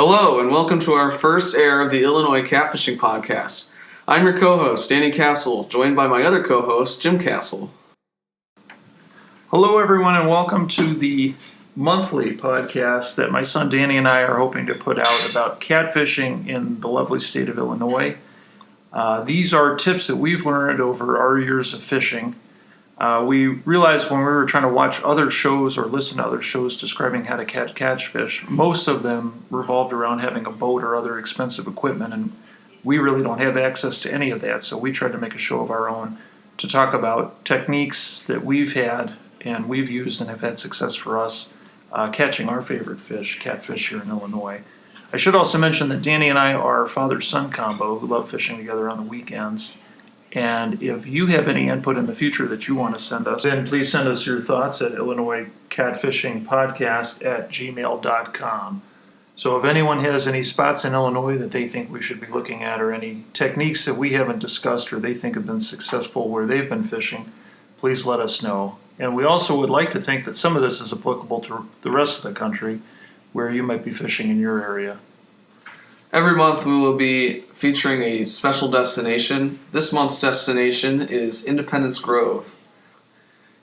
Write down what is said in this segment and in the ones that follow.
Hello, and welcome to our first air of the Illinois Catfishing Podcast. I'm your co-host, Danny Castle, joined by my other co-host, Jim Castle. Hello, everyone, and welcome to the monthly podcast that my son Danny and I are hoping to put out about catfishing in the lovely state of Illinois. These are tips that we've learned over our years of fishing. We realized when we were trying to watch other shows or listen to other shows describing how to catch fish, most of them revolved around having a boat or other expensive equipment, and we really don't have access to any of that, so we tried to make a show of our own to talk about techniques that we've had and we've used and have had success for us catching our favorite fish, catfish here in Illinois. I should also mention that Danny and I are a father-son combo who love fishing together on the weekends. And if you have any input in the future that you want to send us, then please send us your thoughts at IllinoisCatfishingPodcast@gmail.com. So if anyone has any spots in Illinois that they think we should be looking at, or any techniques that we haven't discussed or they think have been successful where they've been fishing, please let us know. And we also would like to think that some of this is applicable to the rest of the country where you might be fishing in your area. Every month we will be featuring a special destination. This month's destination is Independence Grove.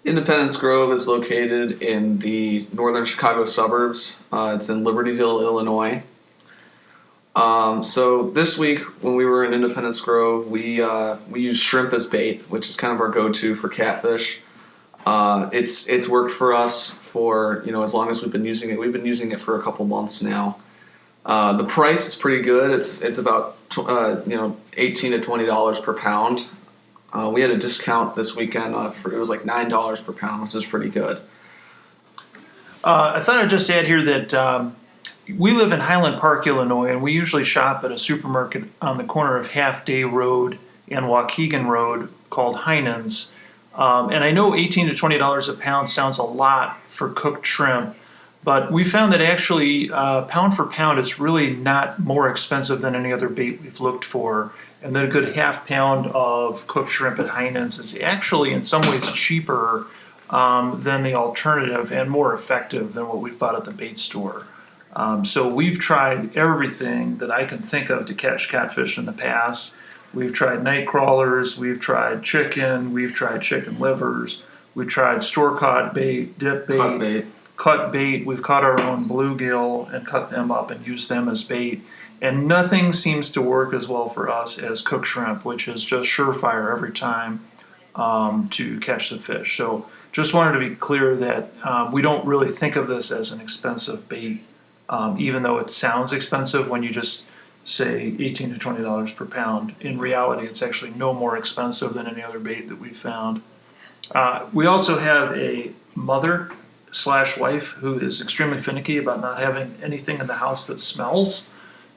Independence Grove is located in the northern Chicago suburbs. It's in Libertyville, Illinois. So this week when we were in Independence Grove, we used shrimp as bait, which is kind of our go-to for catfish. It's worked for us for as long as we've been using it. We've been using it for a couple months now. The price is pretty good. It's about $18 to $20 per pound. We had a discount this weekend it was like $9 per pound, which is pretty good. I thought I'd just add here that we live in Highland Park, Illinois, and we usually shop at a supermarket on the corner of Half Day Road and Waukegan Road called Heinen's. And I know $18 to $20 a pound sounds a lot for cooked shrimp, but we found that actually, pound for pound, it's really not more expensive than any other bait we've looked for. And then a good half pound of cooked shrimp at Heinen's is actually in some ways cheaper than the alternative and more effective than what we bought at the bait store. So we've tried everything that I can think of to catch catfish in the past. We've tried night crawlers, we've tried chicken, we've tried chicken livers, we've tried store-caught bait, dip bait. Cut bait. We've caught our own bluegill and cut them up and used them as bait. And nothing seems to work as well for us as cooked shrimp, which is just surefire every time to catch the fish. So just wanted to be clear that we don't really think of this as an expensive bait, even though it sounds expensive when you just say $18 to $20 per pound. In reality, it's actually no more expensive than any other bait that we've found. We also have a mother/wife who is extremely finicky about not having anything in the house that smells.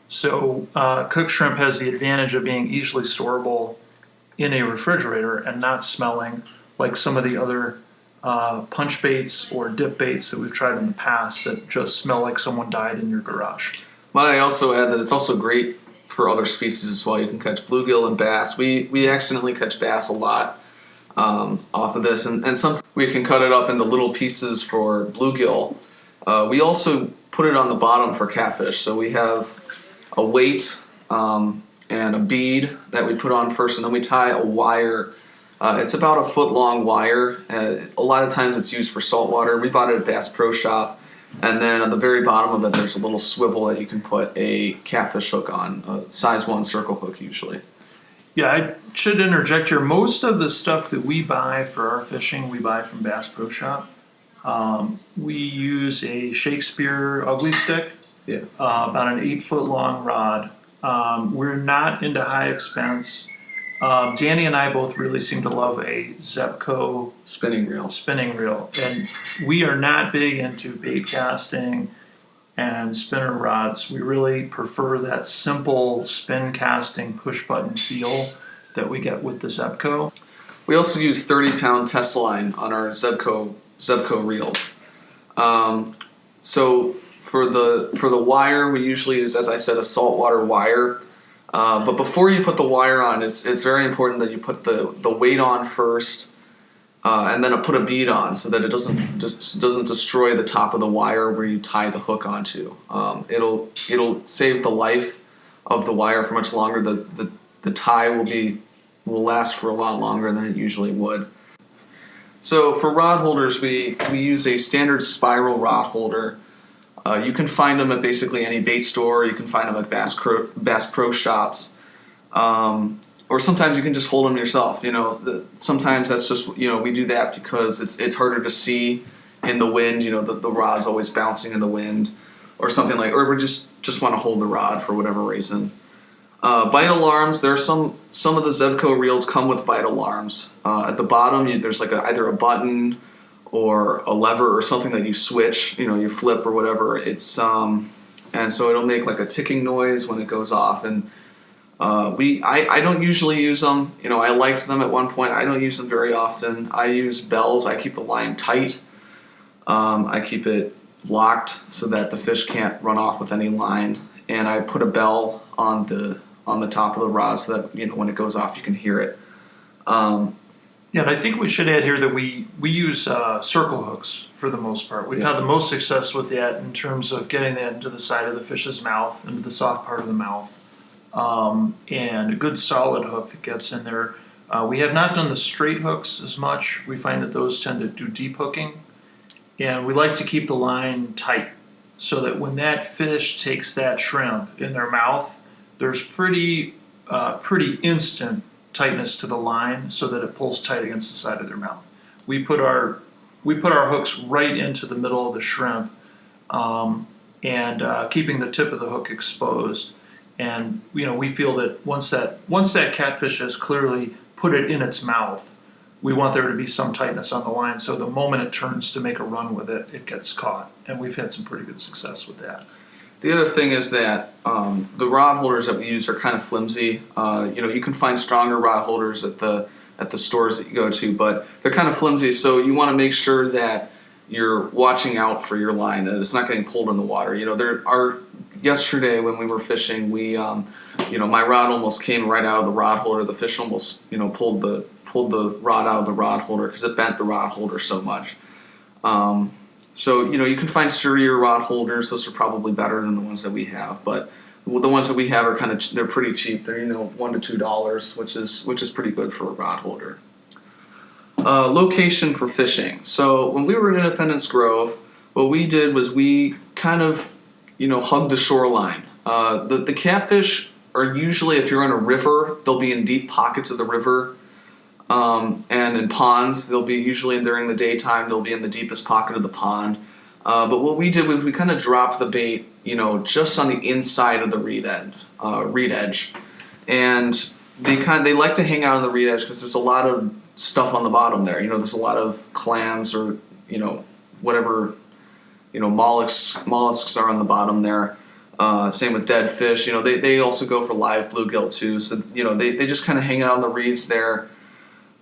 So cooked shrimp has the advantage of being easily storable in a refrigerator and not smelling like some of the other punch baits or dip baits that we've tried in the past that just smell like someone died in your garage. Might I also add that it's also great for other species as well. You can catch bluegill and bass. We accidentally catch bass a lot off of this, and sometimes we can cut it up into little pieces for bluegill. We also put it on the bottom for catfish, so we have a weight and a bead that we put on first, and then we tie a wire. It's about a foot long wire. A lot of times it's used for saltwater. We bought it at Bass Pro Shop, and then on the very bottom of it there's a little swivel that you can put a catfish hook on, a size 1 circle hook usually. Yeah, I should interject here. Most of the stuff that we buy for our fishing, we buy from Bass Pro Shop. We use a Shakespeare ugly stick, about an 8-foot long rod. We're not into high expense. Danny and I both really seem to love a Zebco spinning reel, and we are not big into bait casting and spinner rods. We really prefer that simple spin casting push button feel that we get with the Zebco. We also use 30-pound test line on our Zebco reels. So for the wire, we usually use, as I said, a saltwater wire. But before you put the wire on, it's very important that you put the weight on first, and then put a bead on so that it doesn't destroy the top of the wire where you tie the hook onto. It'll save the life of the wire for much longer. The tie will last for a lot longer than it usually would. So for rod holders, we use a standard spiral rod holder. You can find them at basically any bait store. You can find them at Bass Pro Shops. Or sometimes you can just hold them yourself. Sometimes that's just, we do that because it's harder to see in the wind. The rod's always bouncing in the wind, or something or we just want to hold the rod for whatever reason. Bite alarms. There are some of the Zebco reels come with bite alarms. At the bottom, there's either a button or a lever or something that you switch. You flip or whatever. It's and so it'll make a ticking noise when it goes off. And I don't usually use them. I liked them at one point. I don't use them very often. I use bells. I keep the line tight. I keep it locked so that the fish can't run off with any line. And I put a bell on the top of the rod so that when it goes off you can hear it. Yeah, and I think we should add here that we use circle hooks for the most part. We've had the most success with that in terms of getting that into the side of the fish's mouth, into the soft part of the mouth. And a good solid hook that gets in there. We have not done the straight hooks as much. We find that those tend to do deep hooking. And we like to keep the line tight so that when that fish takes that shrimp in their mouth, there's pretty instant tightness to the line so that it pulls tight against the side of their mouth. We put our hooks right into the middle of the shrimp, and keeping the tip of the hook exposed. And we feel that once that catfish has clearly put it in its mouth, we want there to be some tightness on the line. So the moment it turns to make a run with it, it gets caught. And we've had some pretty good success with that. The other thing is that the rod holders that we use are kind of flimsy. You can find stronger rod holders at the stores that you go to, but they're kind of flimsy. So you want to make sure that you're watching out for your line, that it's not getting pulled in the water. Yesterday when we were fishing, my rod almost came right out of the rod holder. The fish almost, pulled the rod out of the rod holder because it bent the rod holder so much. So you can find sturdier rod holders. Those are probably better than the ones that we have, but the ones that we have are they're pretty cheap. They're $1 to $2, which is pretty good for a rod holder. Location for fishing. So when we were in Independence Grove, what we did was we kind of hugged the shoreline. The catfish are usually, if you're in a river, they'll be in deep pockets of the river. And in ponds, they'll be usually during the daytime, they'll be in the deepest pocket of the pond. But what we did was we kind of dropped the bait, just on the inside of the reed edge. And they like to hang out on the reed edge because there's a lot of stuff on the bottom there. There's a lot of clams or, whatever, mollusks are on the bottom there. Same with dead fish. They also go for live bluegill too. So, they just kind of hang out on the reeds there.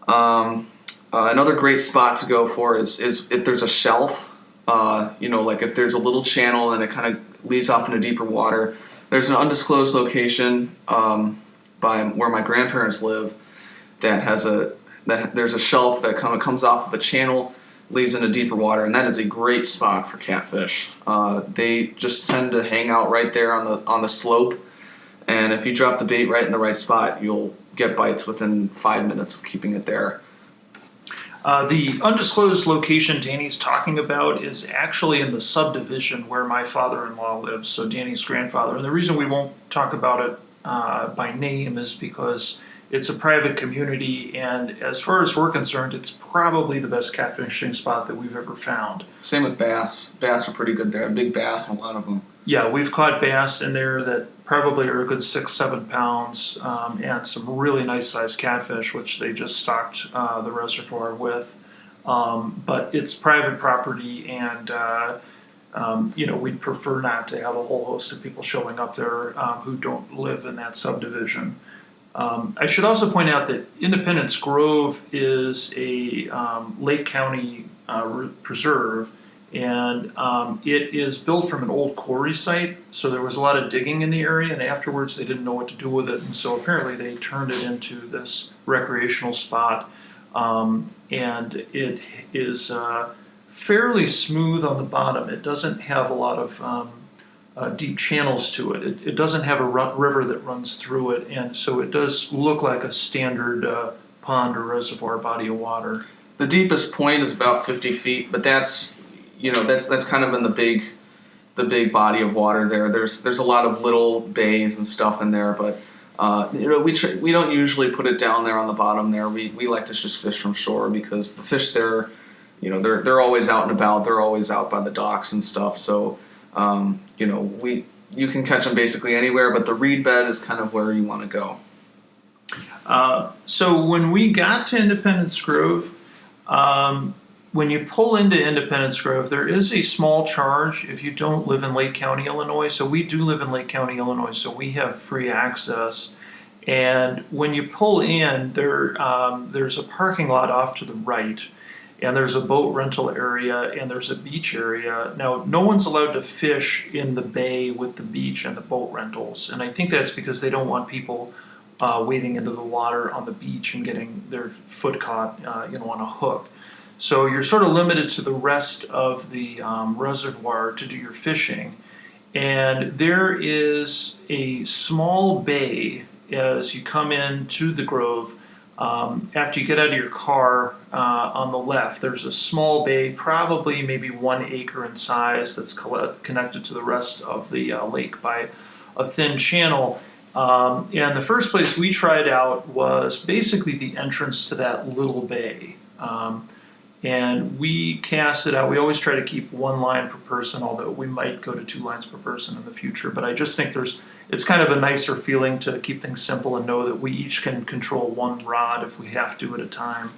Another great spot to go for is if there's a shelf, if there's a little channel and it kind of leads off into deeper water. There's an undisclosed location by where my grandparents live that there's a shelf that kind of comes off of a channel, leads into deeper water, and that is a great spot for catfish. They just tend to hang out right there on the slope, and if you drop the bait right in the right spot, you'll get bites within 5 minutes of keeping it there. The undisclosed location Danny's talking about is actually in the subdivision where my father-in-law lives, so Danny's grandfather. And the reason we won't talk about it by name is because it's a private community, and as far as we're concerned, it's probably the best catfishing spot that we've ever found. Same with bass. Bass are pretty good there. Big bass, a lot of them. Yeah, we've caught bass in there that probably are a good 6-7 pounds, and some really nice sized catfish, which they just stocked the reservoir with. But it's private property, and we'd prefer not to have a whole host of people showing up there who don't live in that subdivision. I should also point out that Independence Grove is a Lake County preserve, and it is built from an old quarry site, so there was a lot of digging in the area, and afterwards they didn't know what to do with it, and so apparently they turned it into this recreational spot. and it is fairly smooth on the bottom. It doesn't have a lot of deep channels to it. It doesn't have a river that runs through it, and so it does look like a standard pond or reservoir body of water. The deepest point is about 50 feet, but that's kind of in the big body of water there. There's a lot of little bays and stuff in there, but we don't usually put it down there on the bottom there. We like to just fish from shore because the fish there, they're always out and about. They're always out by the docks and stuff. So you can catch them basically anywhere, but the reed bed is kind of where you want to go. So when we got to Independence Grove, when you pull into Independence Grove, there is a small charge if you don't live in Lake County, Illinois. So we do live in Lake County, Illinois, so we have free access. And when you pull in, there's a parking lot off to the right, and there's a boat rental area, and there's a beach area. Now, no one's allowed to fish in the bay with the beach and the boat rentals, and I think that's because they don't want people wading into the water on the beach and getting their foot caught, on a hook. So you're sort of limited to the rest of the reservoir to do your fishing. And there is a small bay as you come into the grove. After you get out of your car on the left, there's a small bay, probably maybe 1 acre in size, that's connected to the rest of the lake by a thin channel. And the first place we tried out was basically the entrance to that little bay. And we cast it out. We always try to keep 1 line per person, although we might go to 2 lines per person in the future. But I just think it's kind of a nicer feeling to keep things simple and know that we each can control 1 rod if we have to at a time,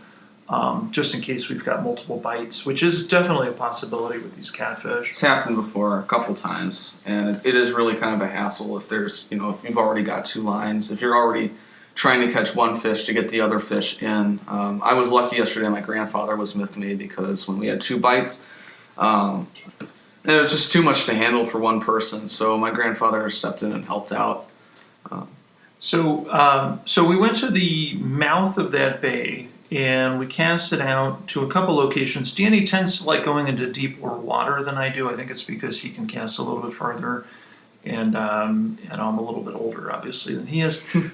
just in case we've got multiple bites, which is definitely a possibility with these catfish. It's happened before a couple times, and it is really kind of a hassle if if you've already got 2 lines, if you're already trying to catch 1 fish to get the other fish in. I was lucky yesterday. My grandfather was with me because when we had 2 bites, it was just too much to handle for 1 person. So my grandfather stepped in and helped out. So we went to the mouth of that bay and we cast it out to a couple locations. Danny tends to like going into deeper water than I do. I think it's because he can cast a little bit farther. And I'm a little bit older, obviously, than he is. We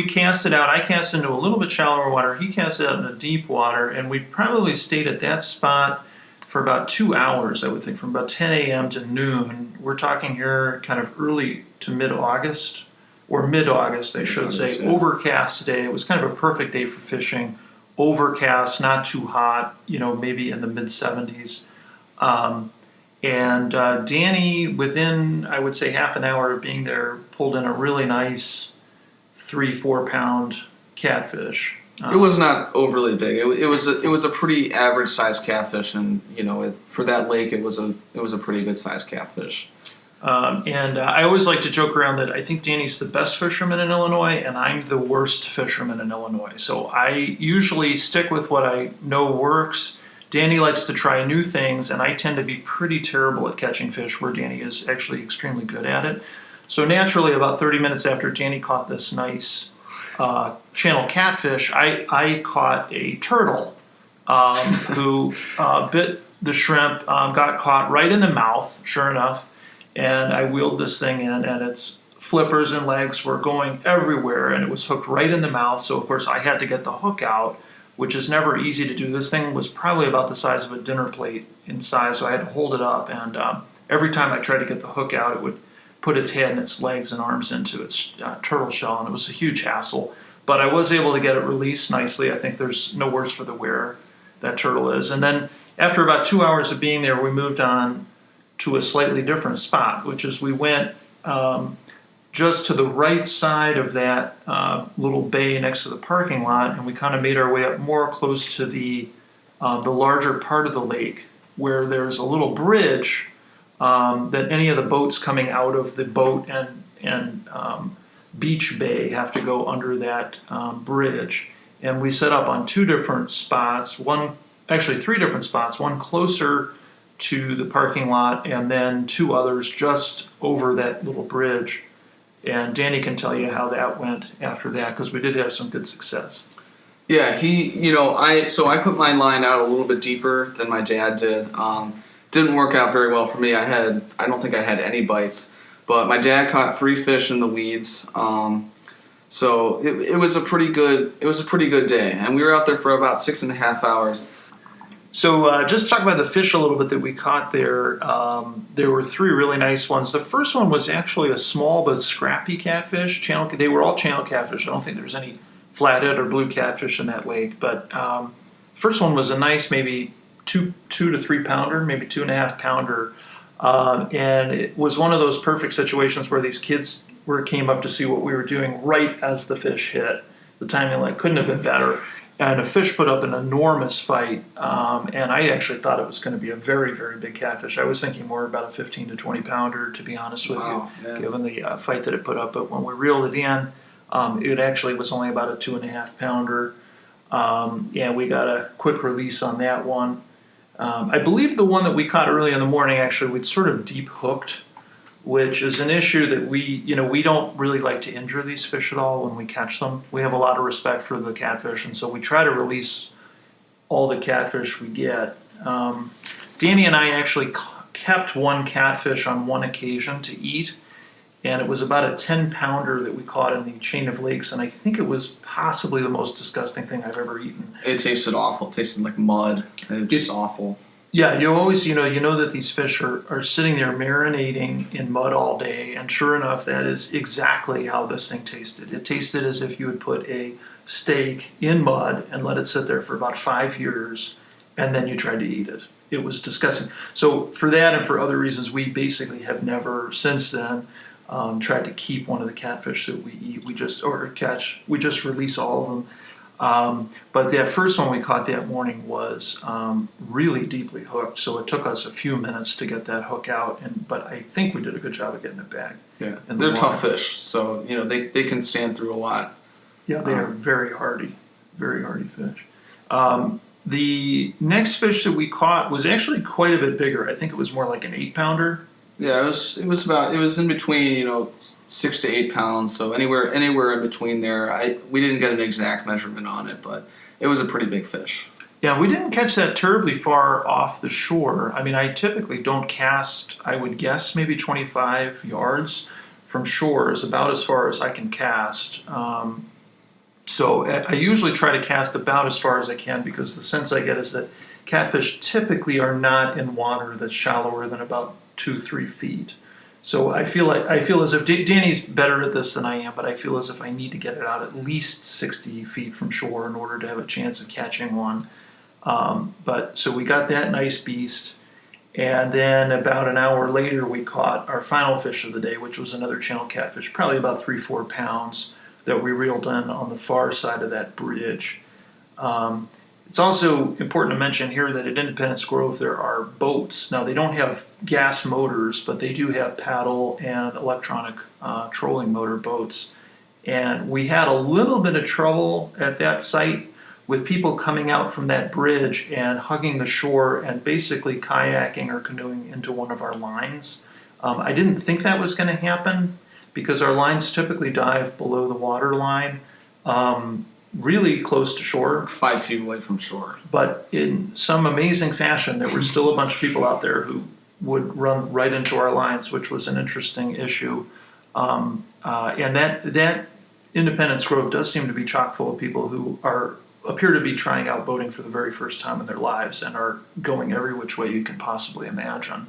cast it out. I cast into a little bit shallower water. He cast it out into deep water, and we probably stayed at that spot for about 2 hours, I would think, from about 10 a.m. to noon. We're talking here kind of early to mid-August, or mid-August, I should say. Yeah. Overcast day. It was kind of a perfect day for fishing. Overcast, not too hot, maybe in the mid-70s. And Danny, within, I would say, half an hour of being there, pulled in a really nice 3-4 pound catfish. It was not overly big. It was a pretty average sized catfish, and for that lake, it was a pretty good sized catfish. And I always like to joke around that I think Danny's the best fisherman in Illinois, and I'm the worst fisherman in Illinois. So I usually stick with what I know works. Danny likes to try new things, and I tend to be pretty terrible at catching fish, where Danny is actually extremely good at it. So naturally, about 30 minutes after Danny caught this nice channel catfish, I caught a turtle who bit the shrimp, got caught right in the mouth, sure enough, and I wheeled this thing in, and its flippers and legs were going everywhere, and it was hooked right in the mouth, so of course I had to get the hook out, which is never easy to do. This thing was probably about the size of a dinner plate in size, so I had to hold it up. And every time I tried to get the hook out, it would put its head and its legs and arms into its turtle shell, and it was a huge hassle. But I was able to get it released nicely. I think there's no worse for the wear that turtle is. And then after about 2 hours of being there, we moved on to a slightly different spot, which is we went just to the right side of that little bay next to the parking lot, and we kind of made our way up more close to the larger part of the lake, where there's a little bridge that any of the boats coming out of the boat and beach bay have to go under that bridge. And we set up on 2 different spots, 3 different spots, one closer to the parking lot, and then 2 others just over that little bridge. And Danny can tell you how that went after that, because we did have some good success. Yeah, I put my line out a little bit deeper than my dad did. Didn't work out very well for me. I don't think I had any bites, but my dad caught 3 fish in the weeds. So it was a pretty good day, and we were out there for about 6.5 hours. So just talk about the fish a little bit that we caught there. There were 3 really nice ones. The first one was actually a small but scrappy catfish. They were all channel catfish. I don't think there was any flathead or blue catfish in that lake. But first one was a nice, maybe 2 to 3 pounder, maybe 2.5 pounder, and it was one of those perfect situations where these kids came up to see what we were doing right as the fish hit. The timing couldn't have been better. And a fish put up an enormous fight, and I actually thought it was going to be a very, very big catfish. I was thinking more about a 15 to 20 pounder, to be honest with you, given the fight that it put up. But when we reeled it in, it actually was only about a 2.5 pounder, and we got a quick release on that one. I believe the one that we caught early in the morning, actually, we'd sort of deep hooked, which is an issue that we don't really like to injure these fish at all when we catch them. We have a lot of respect for the catfish, and so we try to release all the catfish we get. Danny and I actually kept one catfish on one occasion to eat, and it was about a 10 pounder that we caught in the chain of lakes, and I think it was possibly the most disgusting thing I've ever eaten. It tasted awful. It tasted like mud. It was just awful. Yeah, you always, you know that these fish are sitting there marinating in mud all day, and sure enough, that is exactly how this thing tasted. It tasted as if you would put a steak in mud and let it sit there for about 5 years, and then you tried to eat it. It was disgusting. So for that and for other reasons, we basically have never since then tried to keep one of the catfish that we eat. We just release all of them. But that first one we caught that morning was really deeply hooked, so it took us a few minutes to get that hook out, but I think we did a good job of getting it back. Yeah, they're tough fish, so they can stand through a lot. Yeah, they are very hardy fish. The next fish that we caught was actually quite a bit bigger. I think it was more like an 8 pounder. Yeah, it was in between 6 to 8 pounds, so anywhere in between there. We didn't get an exact measurement on it, but it was a pretty big fish. Yeah, we didn't catch that terribly far off the shore. I mean, I typically don't cast. I would guess maybe 25 yards from shore is about as far as I can cast. So I usually try to cast about as far as I can, because the sense I get is that catfish typically are not in water that's shallower than about 2-3 feet. So I feel as if Danny's better at this than I am, but I feel as if I need to get it out at least 60 feet from shore in order to have a chance of catching one. So we got that nice beast, and then about an hour later we caught our final fish of the day, which was another channel catfish, probably about 3-4 pounds, that we reeled in on the far side of that bridge. It's also important to mention here that at Independence Grove there are boats. Now, they don't have gas motors, but they do have paddle and electronic trolling motor boats. And we had a little bit of trouble at that site with people coming out from that bridge and hugging the shore and basically kayaking or canoeing into one of our lines. I didn't think that was going to happen, because our lines typically dive below the water line, really close to shore. 5 feet away from shore. But in some amazing fashion, there were still a bunch of people out there who would run right into our lines, which was an interesting issue. And that Independence Grove does seem to be chock full of people who appear to be trying out boating for the very first time in their lives and are going every which way you can possibly imagine.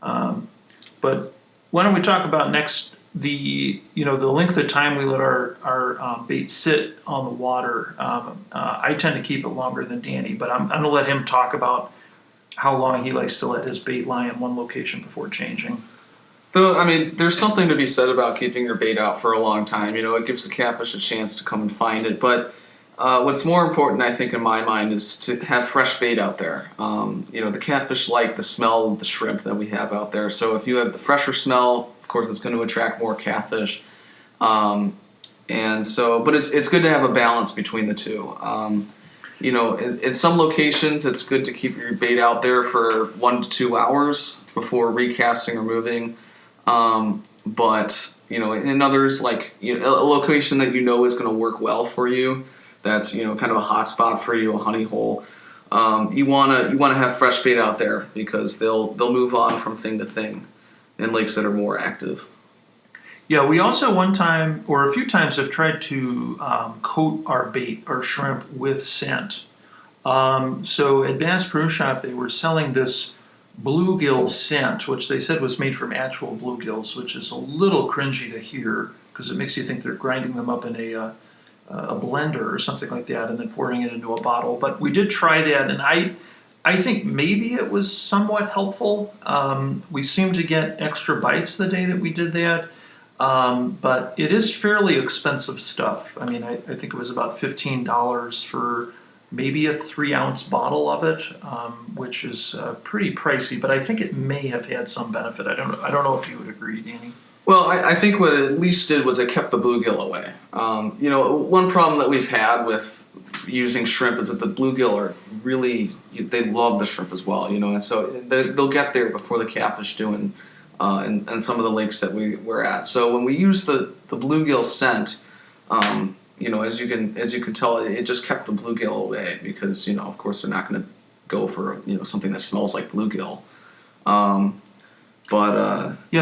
But why don't we talk about next the length of time we let our bait sit on the water. I tend to keep it longer than Danny, but I'm going to let him talk about how long he likes to let his bait lie in one location before changing. There's something to be said about keeping your bait out for a long time. It gives the catfish a chance to come and find it. But what's more important, I think, in my mind, is to have fresh bait out there. The catfish like the smell of the shrimp that we have out there. So if you have the fresher smell, of course, it's going to attract more catfish. But it's good to have a balance between the two. In some locations, it's good to keep your bait out there for 1 to 2 hours before recasting or moving. but in others, like a location that is going to work well for you, that's kind of a hot spot for you, a honey hole. You wanna have fresh bait out there because they'll move on from thing to thing in lakes that are more active. Yeah, we also one time or a few times have tried to coat our bait, our shrimp, with scent. So at Bass Pro Shop, they were selling this bluegill scent, which they said was made from actual bluegills, which is a little cringy to hear because it makes you think they're grinding them up in a blender or something like that and then pouring it into a bottle. But we did try that, and I think maybe it was somewhat helpful. We seemed to get extra bites the day that we did that. But it is fairly expensive stuff. I mean, I think it was about $15 for maybe a 3-ounce bottle of it, which is pretty pricey. But I think it may have had some benefit. I don't know if you would agree, Danny. Well, I think what it at least did was it kept the bluegill away. One problem that we've had with using shrimp is that the bluegill are they love the shrimp as well, and so they'll get there before the catfish do, and some of the lakes that we're at. So when we use the bluegill scent, as you can tell, it just kept the bluegill away because of course they're not going to go for something that smells like bluegill. Yeah,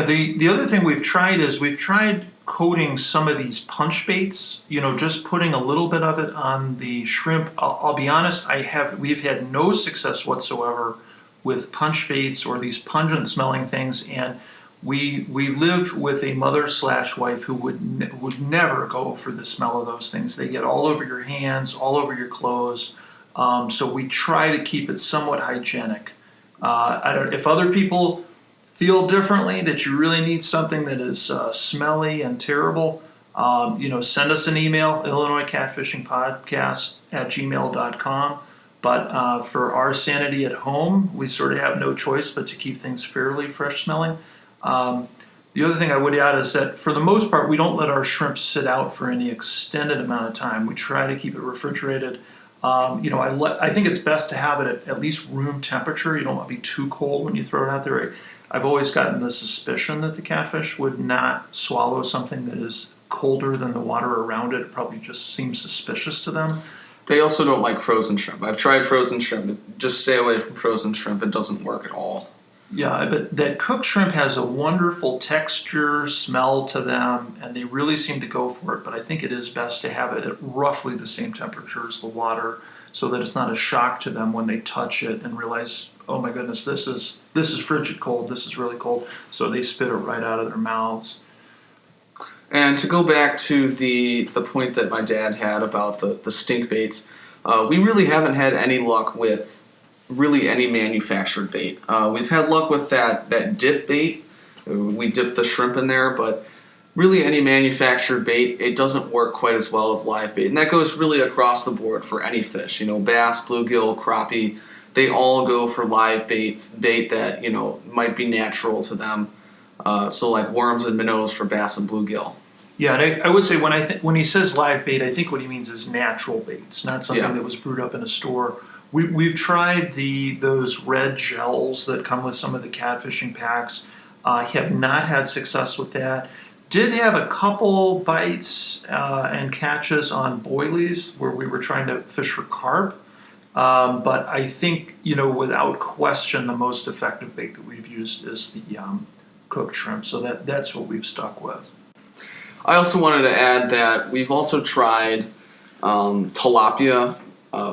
the other thing we've tried coating some of these punch baits. Just putting a little bit of it on the shrimp. I'll be honest, we've had no success whatsoever with punch baits or these pungent smelling things, and we live with a mother/wife who would never go for the smell of those things. They get all over your hands, all over your clothes. So we try to keep it somewhat hygienic. I don't. If other people feel differently, that you really need something that is smelly and terrible, send us an email, IllinoisCatfishingPodcast@gmail.com. But for our sanity at home, we sort of have no choice but to keep things fairly fresh smelling. The other thing I would add is that for the most part, we don't let our shrimp sit out for any extended amount of time. We try to keep it refrigerated. I think it's best to have it at least room temperature. You don't want to be too cold when you throw it out there. I've always gotten the suspicion that the catfish would not swallow something that is colder than the water around it. It probably just seems suspicious to them. They also don't like frozen shrimp. I've tried frozen shrimp. Just stay away from frozen shrimp. It doesn't work at all. Yeah, but that cooked shrimp has a wonderful texture, smell to them, and they really seem to go for it. But I think it is best to have it at roughly the same temperature as the water so that it's not a shock to them when they touch it and realize, oh my goodness, this is frigid cold, this is really cold. So they spit it right out of their mouths. And to go back to the point that my dad had about the stink baits, we really haven't had any luck with really any manufactured bait. We've had luck with that dip bait. We dip the shrimp in there, but really any manufactured bait, it doesn't work quite as well as live bait. And that goes really across the board for any fish. Bass, bluegill, crappie, they all go for live bait that, might be natural to them. So like worms and minnows for bass and bluegill. Yeah, and I would say when he says live bait, I think what he means is natural baits, not something that was brewed up in a store. We've tried those red gels that come with some of the catfishing packs. Have not had success with that. Did have a couple bites and catches on boilies where we were trying to fish for carp. But I think, without question, the most effective bait that we've used is the cooked shrimp. So that's what we've stuck with. I also wanted to add that we've also tried tilapia,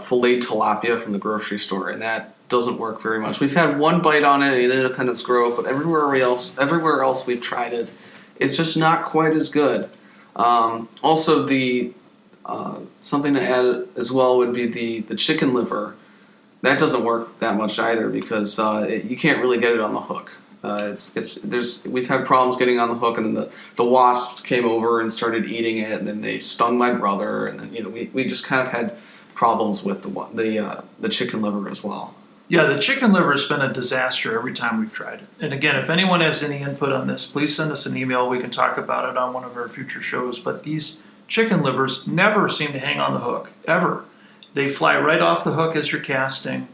filleted tilapia from the grocery store, and that doesn't work very much. We've had one bite on it in Independence Grove, but everywhere else we've tried it, it's just not quite as good. Also, the something to add as well would be the chicken liver. That doesn't work that much either because you can't really get it on the hook. We've had problems getting on the hook, and then the wasps came over and started eating it, and then they stung my brother, and then we just kind of had problems with the chicken liver as well. Yeah, the chicken liver has been a disaster every time we've tried it. And again, if anyone has any input on this, please send us an email. We can talk about it on one of our future shows. But these chicken livers never seem to hang on the hook, ever. They fly right off the hook as you're casting.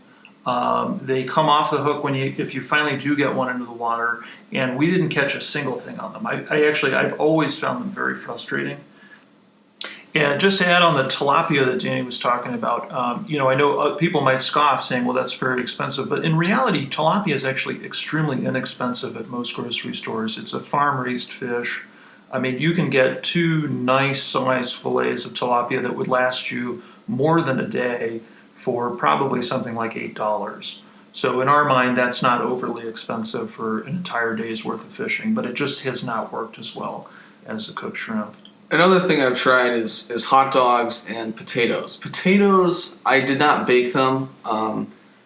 They come off the hook if you finally do get one into the water, and we didn't catch a single thing on them. I've always found them very frustrating. And just to add on the tilapia that Danny was talking about, I know people might scoff saying, well, that's very expensive. But in reality, tilapia is actually extremely inexpensive at most grocery stores. It's a farm-raised fish. I mean, you can get 2 nice sized fillets of tilapia that would last you more than a day for probably something like $8. So in our mind, that's not overly expensive for an entire day's worth of fishing, but it just has not worked as well as the cooked shrimp. Another thing I've tried is hot dogs and potatoes. Potatoes, I did not bake them.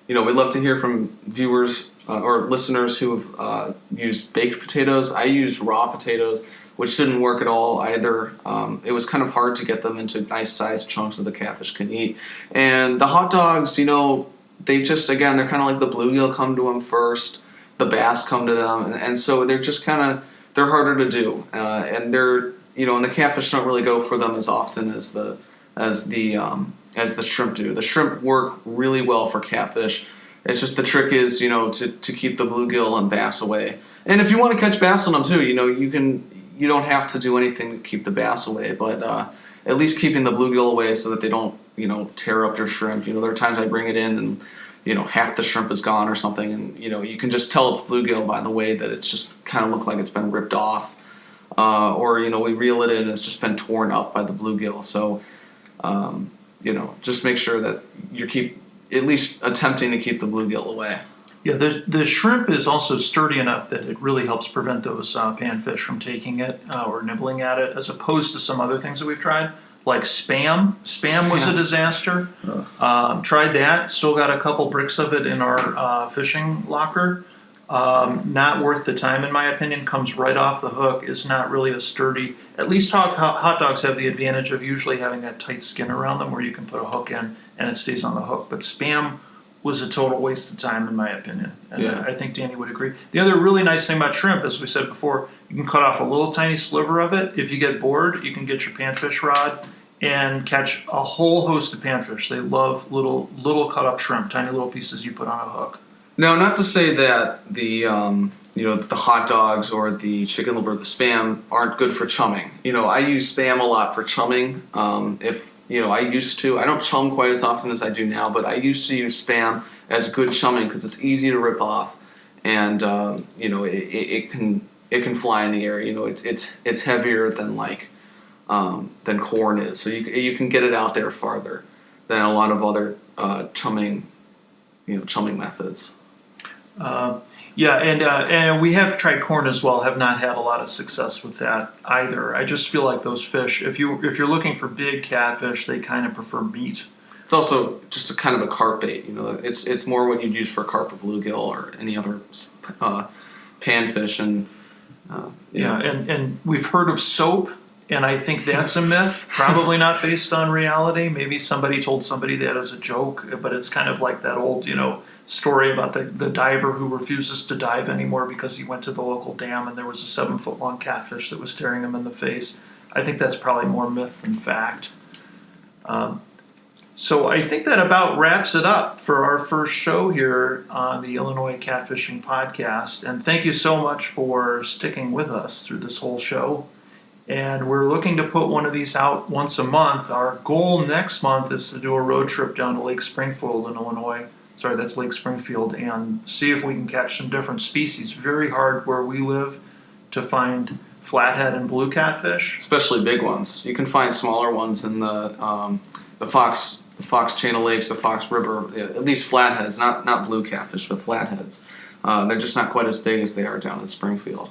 We'd love to hear from viewers or listeners who have used baked potatoes. I used raw potatoes, which didn't work at all either. It was kind of hard to get them into nice sized chunks that the catfish can eat. And the hot dogs, they just, again, they're kind of like the bluegill come to them first, the bass come to them, and so they're just they're harder to do. And the catfish don't really go for them as often as the shrimp do. The shrimp work really well for catfish. It's just the trick is, to keep the bluegill and bass away. And if you want to catch bass on them too, you don't have to do anything to keep the bass away, but at least keeping the bluegill away so that they don't, tear up your shrimp. There are times I bring it in and, half the shrimp is gone or something, and, you can just tell it's bluegill by the way that it's just kind of looked like it's been ripped off. Or we reel it in and it's just been torn up by the bluegill. So, just make sure that you keep at least attempting to keep the bluegill away. Yeah, the shrimp is also sturdy enough that it really helps prevent those panfish from taking it or nibbling at it, as opposed to some other things that we've tried, like spam. Spam was a disaster. Tried that. Still got a couple bricks of it in our fishing locker. Not worth the time, in my opinion. Comes right off the hook. Is not really a sturdy. At least hot dogs have the advantage of usually having that tight skin around them where you can put a hook in and it stays on the hook. But spam was a total waste of time, in my opinion. And Yeah. I think Danny would agree. The other really nice thing about shrimp, as we said before, you can cut off a little tiny sliver of it. If you get bored, you can get your panfish rod and catch a whole host of panfish. They love little cut up shrimp, tiny little pieces you put on a hook. Now, not to say that the hot dogs or the chicken liver or the spam aren't good for chumming. I use spam a lot for chumming. I used to. I don't chum quite as often as I do now, but I used to use spam as good chumming because it's easy to rip off, and it can fly in the air. It's heavier than corn is, so you can get it out there farther than a lot of other chumming methods. And we have tried corn as well. Have not had a lot of success with that either. I just feel like those fish, if you're looking for big catfish, they kind of prefer meat. It's also just a kind of a carp bait. It's more what you'd use for carp or bluegill or any other panfish. And and we've heard of soap, and I think that's a myth. Probably not based on reality. Maybe somebody told somebody that as a joke, but it's kind of like that old story about the diver who refuses to dive anymore because he went to the local dam and there was a 7-foot long catfish that was staring him in the face. I think that's probably more myth than fact. So I think that about wraps it up for our first show here on the Illinois Catfishing Podcast. And thank you so much for sticking with us through this whole show. And we're looking to put one of these out once a month. Our goal next month is to do a road trip down to Lake Springfield in Illinois. Sorry, that's Lake Springfield, and see if we can catch some different species. Very hard where we live to find flathead and blue catfish, especially big ones. You can find smaller ones in the Fox chain of lakes, the Fox River. At least flatheads, not blue catfish, but flatheads. They're just not quite as big as they are down in Springfield.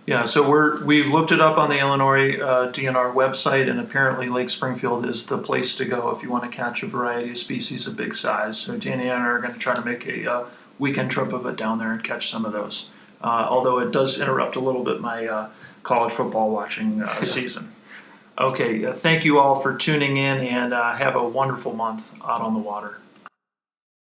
Yeah, so we've looked it up on the Illinois DNR website, and apparently Lake Springfield is the place to go if you want to catch a variety of species of big size. So Danny and I are going to try to make a weekend trip of it down there and catch some of those. Although it does interrupt a little bit my college football watching season. Okay, thank you all for tuning in, and have a wonderful month out on the water.